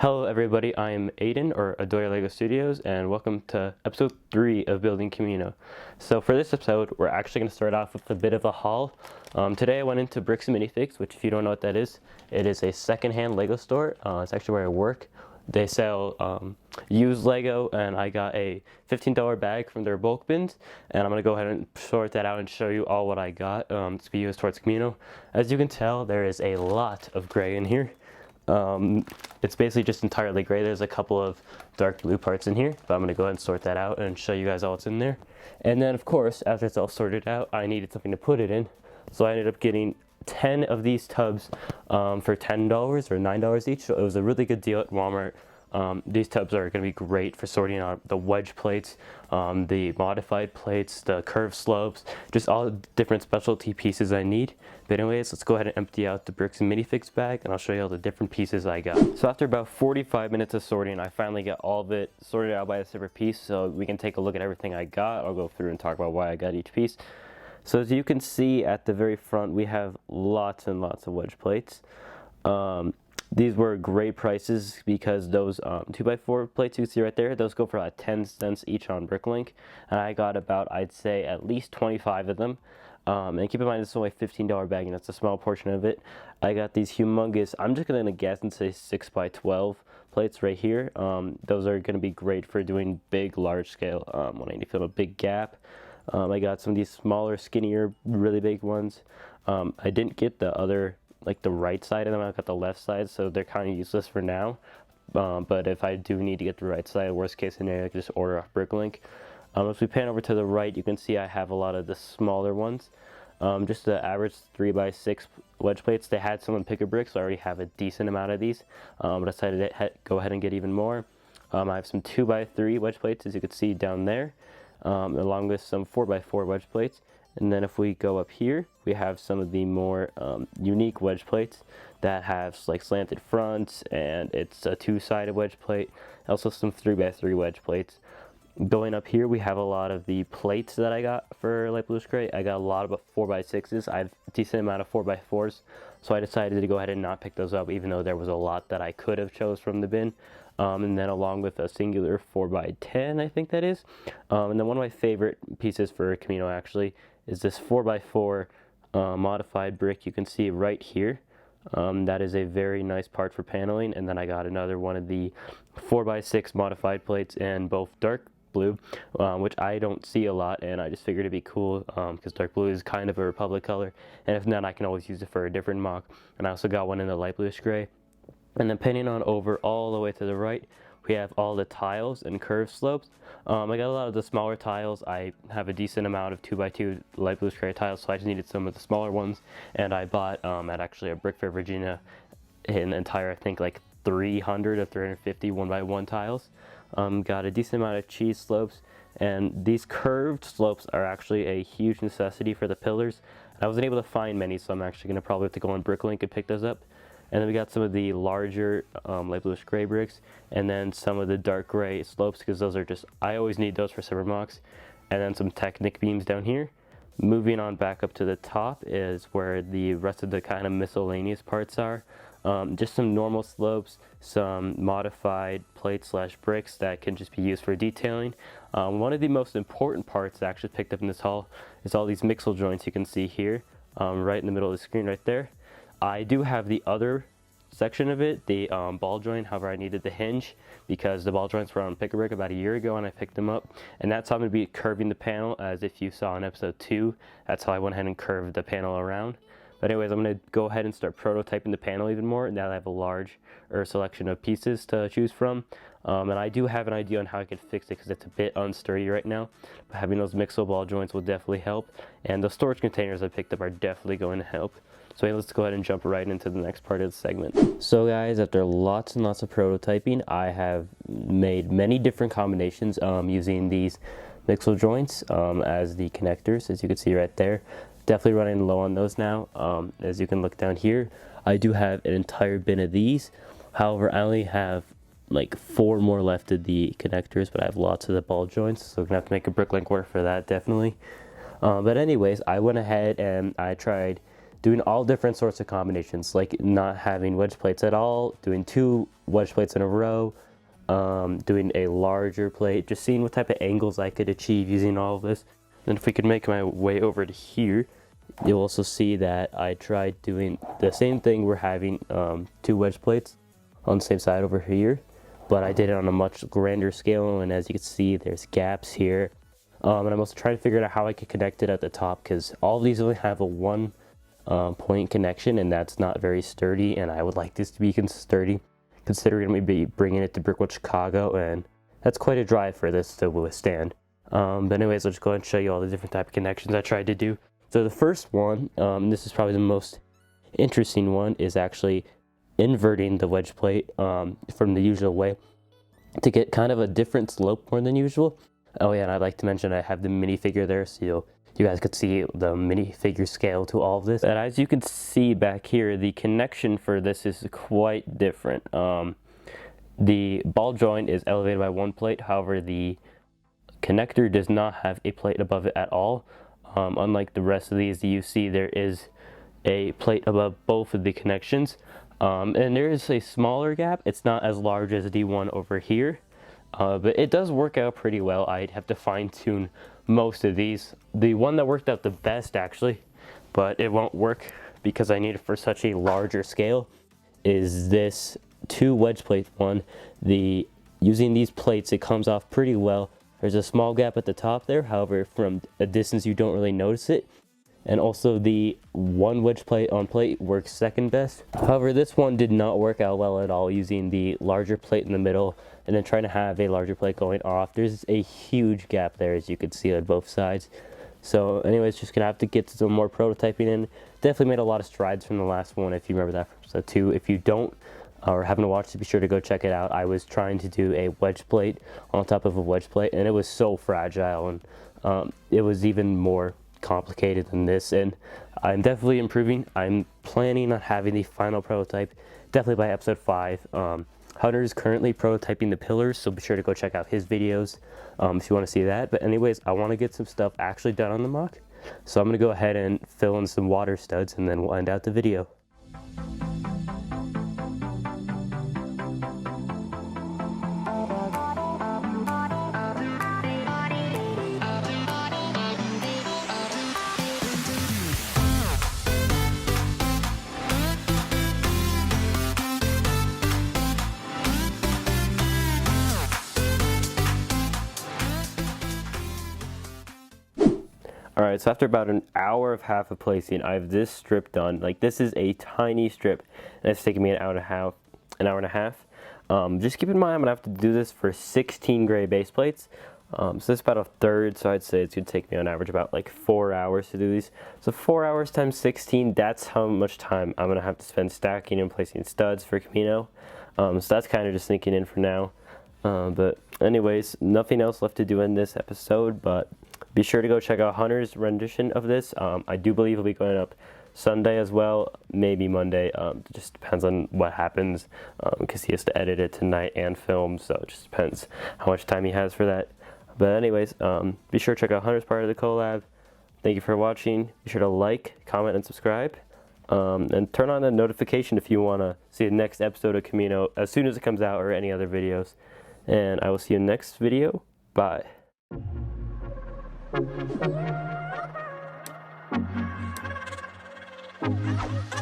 Hello everybody, I am Aiden, or Adoya LEGO Studios, and welcome to episode 3 of Building Kamino. So for this episode, we're actually going to start off with a bit of a haul. Today I went into Bricks and Minifigs, which if you don't know what that is, it is a secondhand LEGO store. It's actually where I work. They sell used LEGO, and I got a $15 bag from their bulk bins, and I'm going to go ahead and sort that out and show you all what I got to be used towards Kamino. As you can tell, there is a lot of gray in here. It's basically just entirely gray. There's a couple of dark blue parts in here, but I'm going to go ahead and sort that out and show you guys all what's in there. And then of course, after it's all sorted out, I needed something to put it in. So I ended up getting 10 of these tubs for $10 or $9 each. So it was a really good deal at Walmart. These tubs are going to be great for sorting out the wedge plates, the modified plates, the curved slopes, just all the different specialty pieces I need. But anyways, let's go ahead and empty out the Bricks and Minifigs bag, and I'll show you all the different pieces I got. So after about 45 minutes of sorting, I finally got all of it sorted out by a separate piece, so we can take a look at everything I got. I'll go through and talk about why I got each piece. So as you can see at the very front, we have lots and lots of wedge plates. These were great prices because those 2x4 plates you see right there, those go for like 10 cents each on Bricklink, and I got about, I'd say, at least 25 of them. And keep in mind, this is only a $15 bag, and that's a small portion of it. I got these humongous, I'm just gonna guess and say 6x12 plates right here. Those are gonna be great for doing big, large scale when I need to fill a big gap. I got some of these smaller, skinnier, really big ones. I didn't get the other, like the right side of them. I got the left side, so they're kind of useless for now. But if I do need to get the right side, worst case scenario, I can just order off Bricklink. If we pan over to the right, you can see I have a lot of the smaller ones. Just the average 3x6 wedge plates. They had some in Pick a Brick, so I already have a decent amount of these. But I decided to go ahead and get even more. I have some 2x3 wedge plates, as you can see down there, along with some 4x4 wedge plates. And then if we go up here, we have some of the more unique wedge plates that have like slanted fronts, and it's a two-sided wedge plate. Also some 3x3 wedge plates. Going up here, we have a lot of the plates that I got for light bluish gray. I got a lot of 4x6s. I have a decent amount of 4x4s, so I decided to go ahead and not pick those up, even though there was a lot that I could have chose from the bin. And then along with a singular 4x10, I think that is. And then one of my favorite pieces for Kamino actually is this 4x4 modified brick. You can see right here. That is a very nice part for paneling. And then I got another one of the 4x6 modified plates in both dark blue, which I don't see a lot, and I just figured it'd be cool because dark blue is kind of a Republic color, and if not, I can always use it for a different MOC. And I also got one in the light bluish gray. And then painting on over all the way to the right, we have all the tiles and curved slopes. I got a lot of the smaller tiles. I have a decent amount of 2x2 light bluish gray tiles, so I just needed some of the smaller ones, and I bought at actually a Brick Fair, Virginia, an entire, I think, like 300 of 350 1x1 tiles. Got a decent amount of cheese slopes, and these curved slopes are actually a huge necessity for the pillars. I wasn't able to find many, so I'm actually going to probably have to go on Bricklink and pick those up. And then we got some of the larger light bluish gray bricks, and then some of the dark gray slopes, because those are just, I always need those for separate MOCs. And then some Technic beams down here. Moving on back up to the top is where the rest of the kind of miscellaneous parts are. Just some normal slopes, some modified plates / bricks that can just be used for detailing. One of the most important parts that I actually picked up in this haul is all these mixel joints you can see here, right in the middle of the screen right there. I do have the other section of it, the ball joint. However, I needed the hinge because the ball joints were on Pick a Brick about a year ago, and I picked them up. And that's how I'm going to be curving the panel, as if you saw in episode 2. That's how I went ahead and curved the panel around. But anyways, I'm going to go ahead and start prototyping the panel even more, now that I have a larger selection of pieces to choose from. And I do have an idea on how I could fix it because it's a bit unsturdy right now. But having those mixel ball joints will definitely help. And the storage containers I picked up are definitely going to help. So let's go ahead and jump right into the next part of the segment. So guys, after lots and lots of prototyping, I have made many different combinations using these mixel joints as the connectors, as you can see right there. Definitely running low on those now. As you can look down here, I do have an entire bin of these. However, I only have like 4 more left of the connectors, but I have lots of the ball joints, so I'm gonna have to make a Bricklink work for that, definitely. But anyways, I went ahead and I tried doing all different sorts of combinations, like not having wedge plates at all, doing 2 wedge plates in a row, doing a larger plate, just seeing what type of angles I could achieve using all of this. And if we could make my way over to here, you'll also see that I tried doing the same thing. We're having 2 wedge plates on the same side over here, but I did it on a much grander scale, and as you can see, there's gaps here. And I'm also trying to figure out how I could connect it at the top, because all of these only have a 1 point connection, and that's not very sturdy, and I would like this to be sturdy, considering I'm going to be bringing it to Brickworld Chicago, and that's quite a drive for this to withstand. But anyways, I'll just go ahead and show you all the different type of connections I tried to do. So the first one, and this is probably the most interesting one, is actually inverting the wedge plate from the usual way to get kind of a different slope more than usual. Oh yeah, and I'd like to mention I have the minifigure there, so you guys could see the minifigure scale to all of this. And as you can see back here, the connection for this is quite different. The ball joint is elevated by 1 plate, however the connector does not have a plate above it at all. Unlike the rest of these, you see there is a plate above both of the connections. And there is a smaller gap. It's not as large as the one over here. But it does work out pretty well. I'd have to fine tune most of these. The one that worked out the best actually, but it won't work because I need it for such a larger scale, is this 2 wedge plate one. Using these plates, it comes off pretty well. There's a small gap at the top there, however from a distance you don't really notice it. And also the 1 wedge plate on plate works second best. However, this one did not work out well at all, using the larger plate in the middle and then trying to have a larger plate going off. There's a huge gap there, as you can see on both sides. So anyways, just gonna have to get some more prototyping in. Definitely made a lot of strides from the last one, if you remember that from episode 2. If you don't, or haven't watched it, be sure to go check it out. I was trying to do a wedge plate on top of a wedge plate, and it was so fragile, and it was even more complicated than this, and I'm definitely improving. I'm planning on having the final prototype definitely by episode 5. Hunter is currently prototyping the pillars, so be sure to go check out his videos if you want to see that. But anyways, I want to get some stuff actually done on the MOC, so I'm going to go ahead and fill in some water studs, and then we'll end out the video. Alright, so after about an hour and a half of placing, I have this strip done. Like, this is a tiny strip, and it's taken me an hour and a half. Just keep in mind, I'm going to have to do this for 16 gray base plates. So this is about a third, so I'd say it's going to take me on average about like 4 hours to do these. So 4 hours times 16, that's how much time I'm going to have to spend stacking and placing studs for Kamino. So that's kind of just sinking in for now. But anyways, nothing else left to do in this episode, but be sure to go check out Hunter's rendition of this. I do believe it'll be going up Sunday as well, maybe Monday. It just depends on what happens, because he has to edit it tonight and film, so it just depends how much time he has for that. But anyways, be sure to check out Hunter's part of the collab. Thank you for watching. Be sure to like, comment, and subscribe. And turn on the notification if you want to see the next episode of Kamino as soon as it comes out, or any other videos. And I will see you in the next video. Bye. Thank you.